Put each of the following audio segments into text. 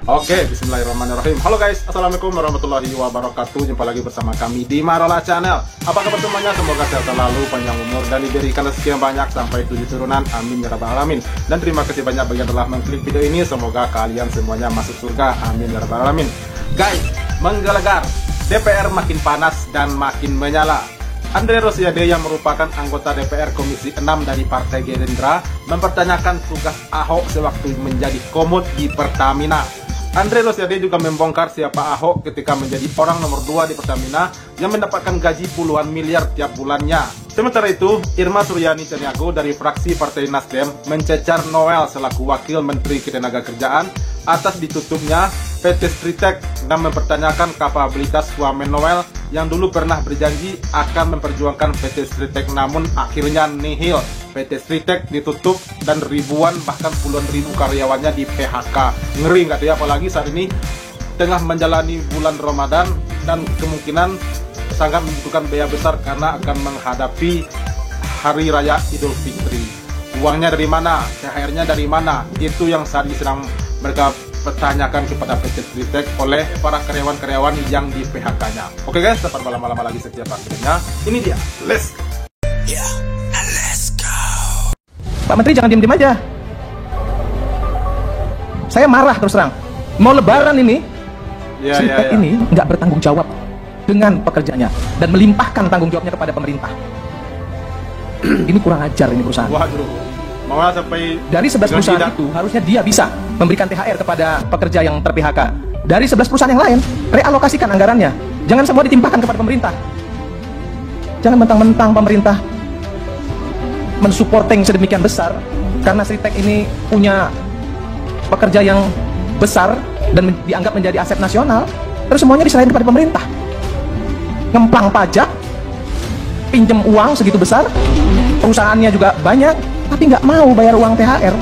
Oke, bismillahirrahmanirrahim. Halo guys, assalamualaikum warahmatullahi wabarakatuh. Jumpa lagi bersama kami di Marola Channel. Apa kabar semuanya? Semoga sehat selalu, panjang umur, dan diberikan rezeki yang banyak sampai 7 turunan. Amin ya rabbal alamin. Dan terima kasih banyak bagi yang telah mengklik video ini. Semoga kalian semuanya masuk surga. Amin ya rabbal alamin. Guys, menggelegar, DPR makin panas dan makin menyala. Andre Rosiade yang merupakan anggota DPR Komisi 6 dari Partai Gerindra mempertanyakan tugas Ahok sewaktu menjadi komut di Pertamina. Andre Rosiade juga membongkar siapa Ahok ketika menjadi orang nomor 2 di Pertamina yang mendapatkan gaji puluhan miliar tiap bulannya. Sementara itu, Irma Suryani Caniago dari fraksi Partai Nasdem mencecar Noel selaku Wakil Menteri Ketenagakerjaan atas ditutupnya PT Stritek dan mempertanyakan kapabilitas Wamen Noel yang dulu pernah berjanji akan memperjuangkan PT Stritek namun akhirnya nihil. PT Stritek ditutup dan ribuan bahkan puluhan ribu karyawannya di PHK. Ngeri nggak tuh ya, apalagi saat ini tengah menjalani bulan Ramadan dan kemungkinan sangat membutuhkan biaya besar karena akan menghadapi Hari Raya Idul Fitri. Uangnya dari mana? THR-nya dari mana? Itu yang saat ini sedang mereka pertanyakan kepada PT Stritek oleh para karyawan-karyawan yang di PHK-nya. Oke guys, tanpa lama-lama lagi setiap akhirnya, ini dia, let's go. Yeah, let's go. Pak Menteri jangan diem-diem aja. Saya marah terus terang. Mau Lebaran ini, Stritek ini nggak bertanggung jawab dengan pekerjanya dan melimpahkan tanggung jawabnya kepada pemerintah. Ini kurang ajar ini perusahaan. Waduh, malah sampai dari 11 perusahaan itu harusnya dia bisa memberikan THR kepada pekerja yang ter-PHK. Dari 11 perusahaan yang lain, realokasikan anggarannya. Jangan semua ditimpahkan kepada pemerintah. Jangan mentang-mentang pemerintah mensupporting sedemikian besar karena Stritek ini punya pekerja yang besar dan dianggap menjadi aset nasional, terus semuanya diserahin kepada pemerintah. Ngemplang pajak, pinjem uang segitu besar, perusahaannya juga banyak, tapi nggak mau bayar uang THR.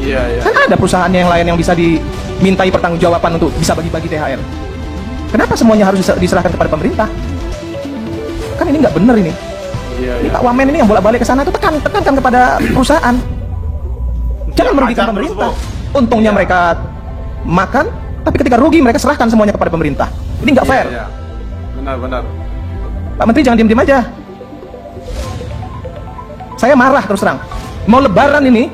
Iya. Kan ada perusahaannya yang lain yang bisa dimintai pertanggungjawaban untuk bisa bagi-bagi THR. Kenapa semuanya harus diserahkan kepada pemerintah? Kan ini nggak bener ini. Ini Pak Wamen ini yang bolak-balik ke sana tuh tekankan kepada perusahaan. Jangan merugikan pemerintah. Untungnya mereka makan, tapi ketika rugi mereka serahkan semuanya kepada pemerintah. Ini nggak fair. Iya. Benar. Pak Menteri jangan diem-diem aja. Saya marah terus terang. Mau Lebaran ini,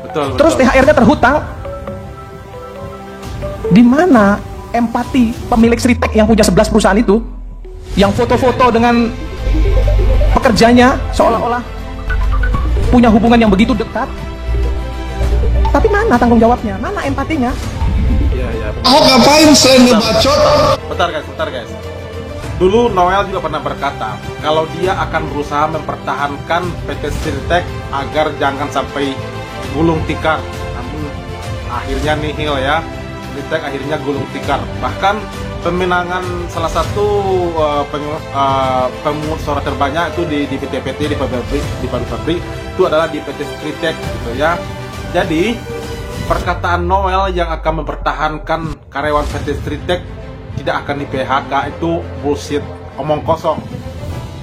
betul. Terus THR-nya terhutang. Di mana empati pemilik Stritek yang punya 11 perusahaan itu, yang foto-foto dengan pekerjanya seolah-olah punya hubungan yang begitu dekat, tapi mana tanggung jawabnya, mana empatinya? Iya. Ahok ngapain selain ngebacot? Bentar guys. Dulu Noel juga pernah berkata kalau dia akan berusaha mempertahankan PT Stritek agar jangan sampai gulung tikar. Namun akhirnya nihil ya. Stritek akhirnya gulung tikar. Bahkan pemenangan salah satu pemungut suara terbanyak itu di PT-PT, di pabrik itu adalah di PT Stritek gitu ya. Jadi perkataan Noel yang akan mempertahankan karyawan PT Stritek tidak akan di PHK itu bullshit, omong kosong.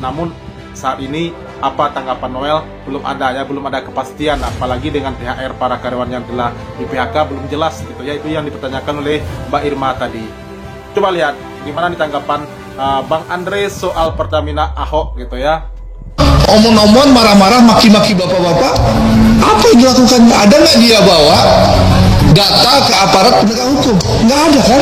Namun saat ini apa tanggapan Noel belum ada ya, belum ada kepastian, apalagi dengan THR para karyawan yang telah di PHK belum jelas gitu ya. Itu yang dipertanyakan oleh Mbak Irma tadi. Coba lihat gimana nih tanggapan Bang Andre soal Pertamina Ahok gitu ya. Omong-omong, marah-marah, maki-maki bapak-bapak. Apa yang dilakukan? Ada nggak dia bawa data ke aparat penegak hukum? Nggak ada kan?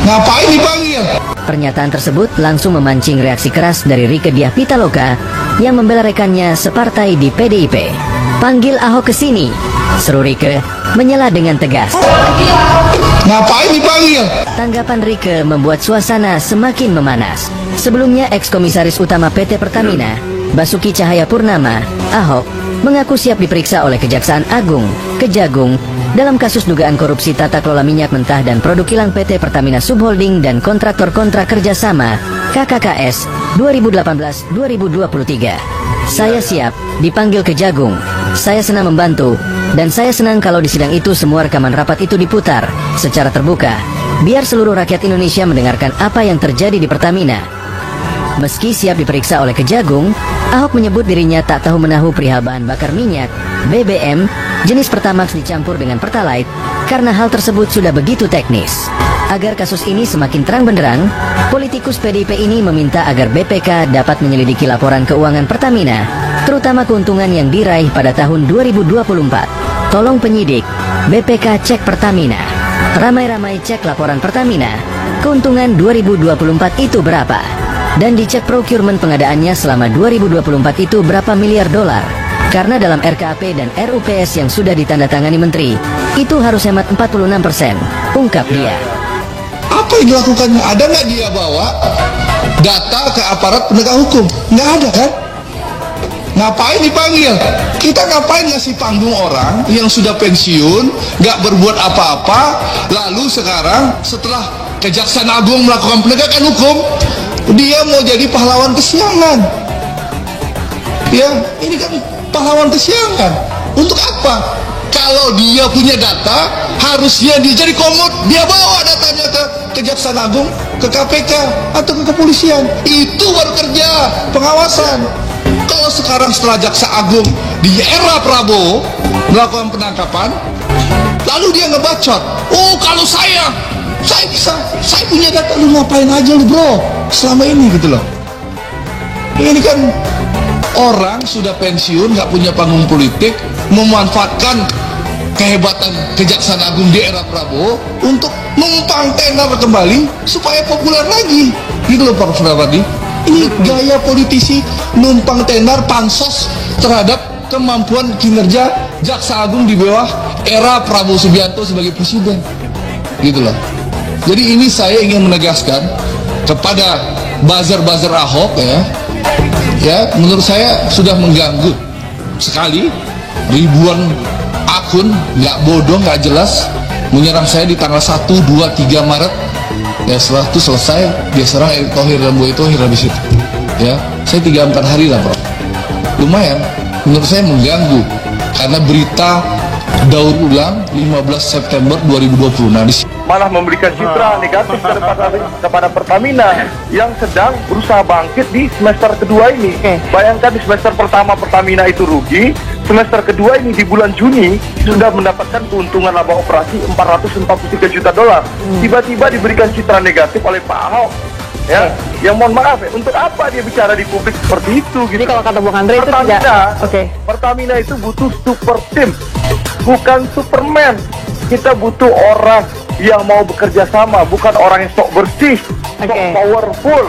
Ngapain dipanggil? Pernyataan tersebut langsung memancing reaksi keras dari Rieke Diah Pitaloka yang membela rekannya separtai di PDIP. Panggil Ahok ke sini, seru Rieke menyela dengan tegas. Ngapain dipanggil? Tanggapan Rieke membuat suasana semakin memanas. Sebelumnya ex-komisaris utama PT Pertamina, Basuki Cahayapurnama, Ahok, mengaku siap diperiksa oleh Kejaksaan Agung, Kejagung, dalam kasus dugaan korupsi tata kelola minyak mentah dan produk kilang PT Pertamina Subholding dan kontraktor kontrak kerjasama KKKS 2018-2023. Saya siap dipanggil Kejagung. Saya senang membantu, dan saya senang kalau di sidang itu semua rekaman rapat itu diputar secara terbuka, biar seluruh rakyat Indonesia mendengarkan apa yang terjadi di Pertamina. Meski siap diperiksa oleh Kejagung, Ahok menyebut dirinya tak tahu menahu perihal bahan bakar minyak, BBM, jenis Pertamax dicampur dengan Pertalite, karena hal tersebut sudah begitu teknis. Agar kasus ini semakin terang benderang, politikus PDIP ini meminta agar BPK dapat menyelidiki laporan keuangan Pertamina, terutama keuntungan yang diraih pada tahun 2024. Tolong penyidik, BPK cek Pertamina. Ramai-ramai cek laporan Pertamina, keuntungan 2024 itu berapa? Dan dicek procurement pengadaannya selama 2024 itu berapa miliar dolar? Karena dalam RKAP dan RUPS yang sudah ditandatangani menteri, itu harus hemat 46%, ungkap dia. Apa yang dilakukannya? Ada nggak dia bawa data ke aparat penegak hukum? Nggak ada kan? Ngapain dipanggil? Kita ngapain ngasih panggung orang yang sudah pensiun, nggak berbuat apa-apa, lalu sekarang setelah Kejaksaan Agung melakukan penegakan hukum, dia mau jadi pahlawan kesiangan. Ya, ini kan pahlawan kesiangan. Untuk apa? Kalau dia punya data, harusnya dia jadi komod, dia bawa datanya ke Kejaksaan Agung, ke KPK, atau ke kepolisian. Itu baru kerja pengawasan. Kalau sekarang setelah Jaksa Agung di era Prabowo melakukan penangkapan, lalu dia ngebacot, oh kalau saya bisa, saya punya data. Lu ngapain aja lu bro selama ini gitu loh. Ini kan orang sudah pensiun, nggak punya panggung politik, memanfaatkan kehebatan Kejaksaan Agung di era Prabowo untuk numpang tenar kembali supaya populer lagi gitu loh Pak Surawadi. Ini gaya politisi numpang tenar pansos terhadap kemampuan kinerja Jaksa Agung di bawah era Prabowo Subianto sebagai presiden gitu loh. Jadi ini saya ingin menegaskan kepada buzzer-buzzer Ahok ya, menurut saya sudah mengganggu sekali. Ribuan akun nggak bodoh, nggak jelas menyerang saya di tanggal 1, 2, 3 Maret. Ya setelah itu selesai, dia serang Erick Thohir dan Boy Thohir habis itu. Ya, saya 3-4 hari lah Prof. Lumayan, menurut saya mengganggu karena berita daur ulang 15 September 2020. Nah, malah memberikan citra negatif kepada Pertamina yang sedang berusaha bangkit di semester kedua ini. Bayangkan di semester pertama Pertamina itu rugi, semester kedua ini di bulan Juni sudah mendapatkan keuntungan laba operasi 443 juta dolar. Tiba-tiba diberikan citra negatif oleh Pak Ahok. Ya, yang mohon maaf ya, untuk apa dia bicara di publik seperti itu gitu. Jadi kalau kata Bung Andre itu Pertamina, tidak. Pertamina itu butuh super team, bukan Superman. Kita butuh orang yang mau bekerja sama, bukan orang yang sok bersih, sok powerful,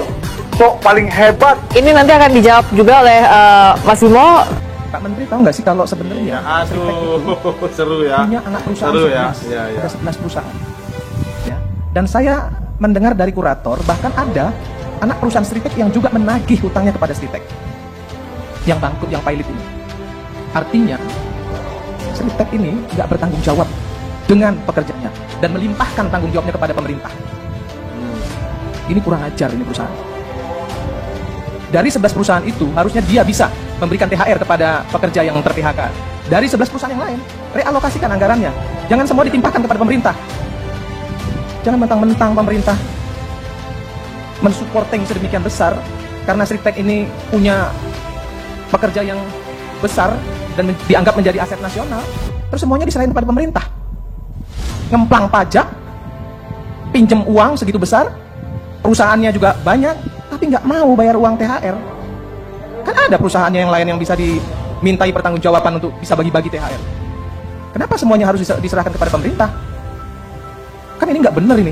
sok paling hebat. Ini nanti akan dijawab juga oleh Mas Bimo. Pak Menteri tahu nggak sih kalau sebenarnya Aduh, seru ya. punya anak perusahaan Seru ya. 11, Ya, ya. ada 11 perusahaan. Ya. Dan saya mendengar dari kurator bahkan ada anak perusahaan Stritek yang juga menagih hutangnya kepada Stritek yang bangkrut, yang pilot ini. Artinya Stritek ini nggak bertanggung jawab dengan pekerjanya dan melimpahkan tanggung jawabnya kepada pemerintah. Ini kurang ajar ini perusahaan. Dari 11 perusahaan itu harusnya dia bisa memberikan THR kepada pekerja yang ter-PHK. Dari 11 perusahaan yang lain, realokasikan anggarannya. Jangan semua ditimpahkan kepada pemerintah. Jangan mentang-mentang pemerintah mensupporting sedemikian besar karena Stritek ini punya pekerja yang besar dan dianggap menjadi aset nasional, terus semuanya diserahin kepada pemerintah. Ngemplang pajak, pinjem uang segitu besar, perusahaannya juga banyak, tapi nggak mau bayar uang THR. Kan ada perusahaannya yang lain yang bisa dimintai pertanggungjawaban untuk bisa bagi-bagi THR. Kenapa semuanya harus diserahkan kepada pemerintah? Kan ini nggak benar ini.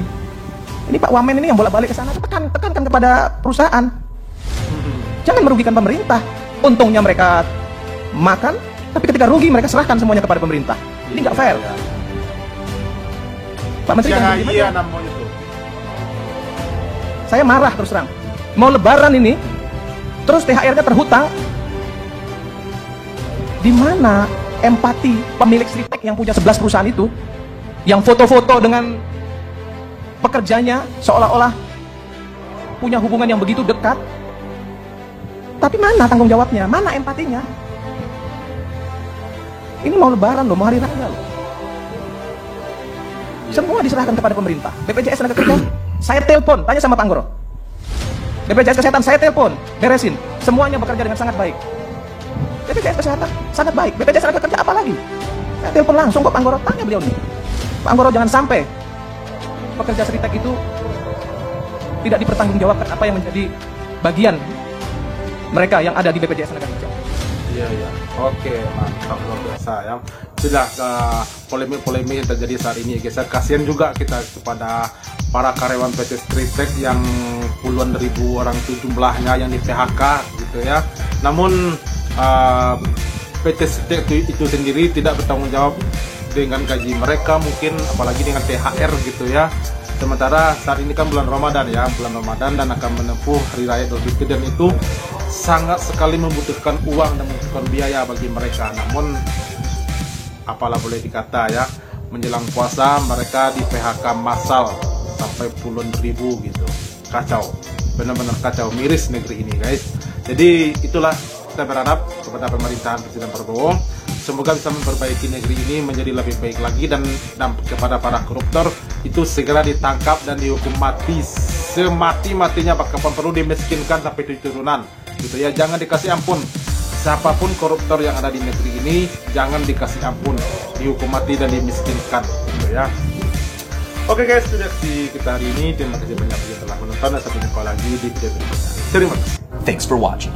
Ini Pak Wamen ini yang bolak-balik ke sana, tekankan kepada perusahaan. Jangan merugikan pemerintah. Untungnya mereka makan, tapi ketika rugi mereka serahkan semuanya kepada pemerintah. Ini nggak fair. Pak Menteri Jangan jangan iya namanya itu. Saya marah terus terang. Mau lebaran ini, terus THR-nya terhutang. Di mana empati pemilik Stritek yang punya 11 perusahaan itu, yang foto-foto dengan pekerjanya seolah-olah punya hubungan yang begitu dekat, tapi mana tanggung jawabnya, mana empatinya? Ini mau lebaran loh, mau hari raya loh. Semua diserahkan kepada pemerintah. BPJS Tenaga Kerja, saya telepon, tanya sama Pak Anggoro. BPJS Kesehatan saya telepon, beresin. Semuanya bekerja dengan sangat baik. BPJS Kesehatan sangat baik. BPJS Tenaga Kerja apa lagi? Saya telepon langsung kok Pak Anggoro, tanya beliau nih. Pak Anggoro, jangan sampai pekerja Seritek itu tidak dipertanggungjawabkan apa yang menjadi bagian mereka yang ada di BPJS Tenaga Kerja. Iya, iya. Oke, mantap, luar biasa ya. Sudah polemik-polemik yang terjadi saat ini, guys. Kasihan juga kita kepada para karyawan PT Seritek yang puluhan ribu orang itu jumlahnya yang di PHK gitu ya. Namun PT Seritek itu sendiri tidak bertanggung jawab dengan gaji mereka, mungkin apalagi dengan THR gitu ya. Sementara saat ini kan bulan Ramadan ya, bulan Ramadan dan akan menempuh Hari Raya Idul Fitri, dan itu sangat sekali membutuhkan uang dan membutuhkan biaya bagi mereka. Namun apalah boleh dikata ya, menjelang puasa mereka di PHK massal sampai puluhan ribu gitu. Kacau, benar-benar kacau, miris negeri ini guys. Jadi itulah kita berharap kepada pemerintahan Presiden Prabowo, semoga bisa memperbaiki negeri ini menjadi lebih baik lagi, dan kepada para koruptor itu segera ditangkap dan dihukum mati semati-matinya, bahkan perlu dimiskinkan sampai 7 turunan gitu ya. Jangan dikasih ampun, siapapun koruptor yang ada di negeri ini jangan dikasih ampun, dihukum mati dan dimiskinkan gitu ya. Oke guys, itu reaksi kita hari ini. Terima kasih banyak yang telah menonton, dan sampai jumpa lagi di video berikutnya. Terima kasih. Thanks for watching.